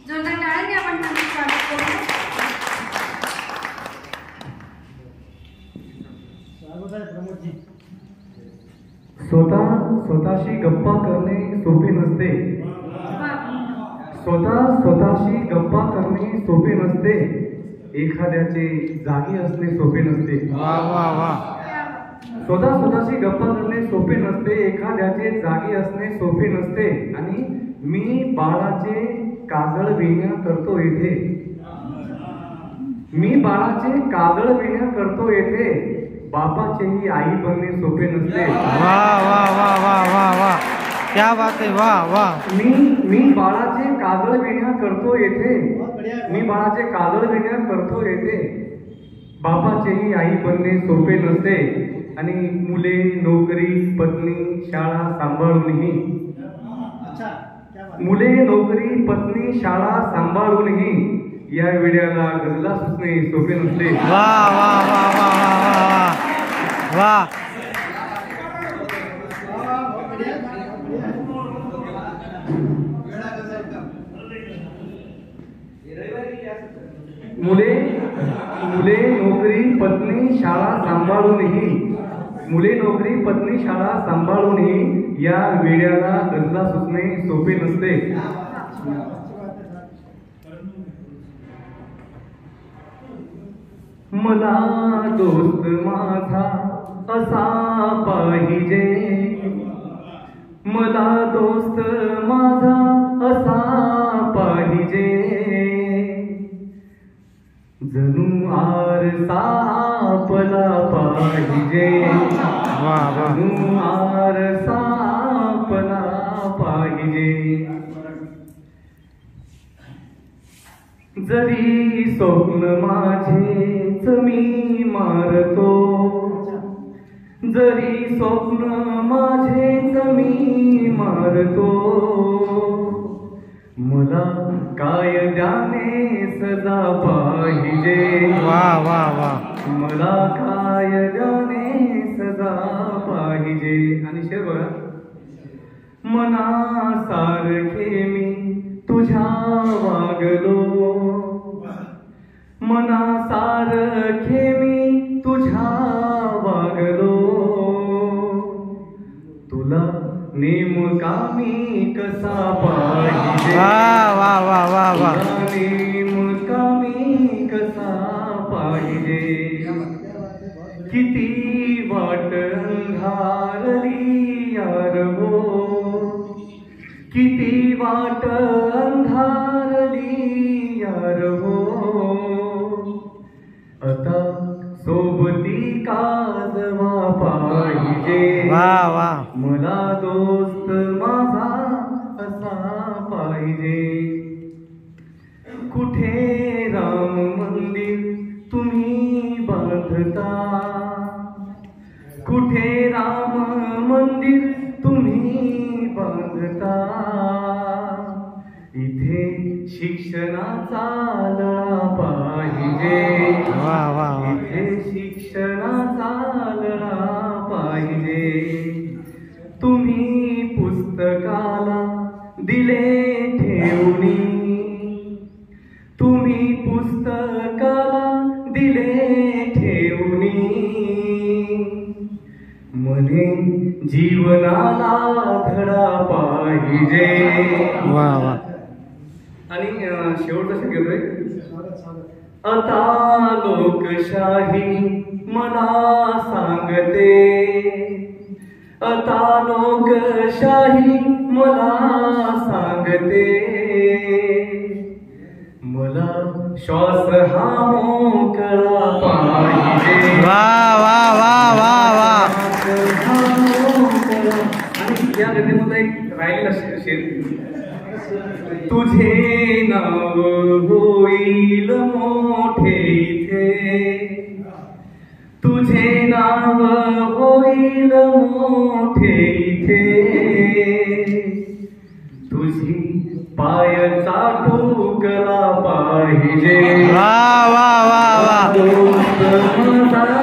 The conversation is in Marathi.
जोरदार टाळ्यांनी आपण त्यांचं स्वागत करू. स्वतःशी गप्पा करणे सोपे नसते. स्वतःशी गप्पा करणे सोपे नसते. एखाद्याचे जागी असणे सोपे नसते. स्वतःशी गप्पा करणे सोपे नसते. एखाद्याचे जागी असणे सोपे नसते. आणि मी बाळाचे काजळ विण्या करतो येथे. मी बाळाचे काजळ विण्या करतो येथे. बापाचेही आई बनणे सोपे नसते. वाह वाह वाह वाह वाह वाह, क्या बात है, वाह वाह. मी बाळाचे काजळ विण्या करतो येथे. मी बाळाचे काजळ विण्या करतो येथे. बापाचेही आई बनणे सोपे नसते. आणि मुले, नोकरी, पत्नी, शाळा सांभाळूनही. मुले, नोकरी, पत्नी, शाळा सांभाळूनही या वेड्याला गजला सुचणे सोपे नसते. वाह वाह वाह वाह वाह वाह. मुले, नोकरी, पत्नी, शाळा सांभाळूनही. मुले, नोकरी, पत्नी, शाळा सांभाळूनही या वेड्याला गजला सुचणे सोपे नसते. मला दोस्त माझा असा पाहिजे. मला दोस्त माझा असा पाहिजे. जणू आरसा आपला पाहिजे. जणू आरसा आपला पाहिजे. जरी स्वप्न माझेच मी मारतो. जरी स्वप्न माझेच मी मारतो. मला कायद्याने सजा पाहिजे. वाह वाह वाह. मला कायद्याने सजा पाहिजे. आणि शेर बघा. मनासारखे मी तुझ्या वागलो. मनासारखे मी तुझ्या वागलो. तुला नेमका मी कसा पाहिजे. वाह वाह वाह वाह वाह. नेमका मी कसा पाहिजे. किती वाट अंधारली यार हो. किती वाट अंधारली यार हो. आता सोबती काजवा पाहिजे. वाह वाह. मला दोस्त माझा असा पाहिजे. कुठे राम मंदिर तुम्ही बांधता. कुठे राम मंदिर तुम्ही बांधता. इथे शिक्षणाचा लळा पाहिजे. वाह वाह. इथे शिक्षणाचा लळा पाहिजे. तुम्ही पुस्तकाला दिले ठेवणी. तुम्ही पुस्तकाला दिले ठेवणी. मने जीवनाला धडा पाहिजे. वाह वाह. आणि शेवटचं शब्द घेतोय. आता लोकशाही मला सांगते. आता लोकशाही मला सांगते. मला श्वास हा मोकळा पाहिजे. वाह वाह वाह वाह वाह. आणि या गतीमध्ये एक राहिलेला शेर. तुझे नाव होईल मोठे इथे. तुझे नाव होईल मोठे इथे. तुझी पाय चाटूकला पाहिजे. वाह वाह वाह वाह. दोस्त माझा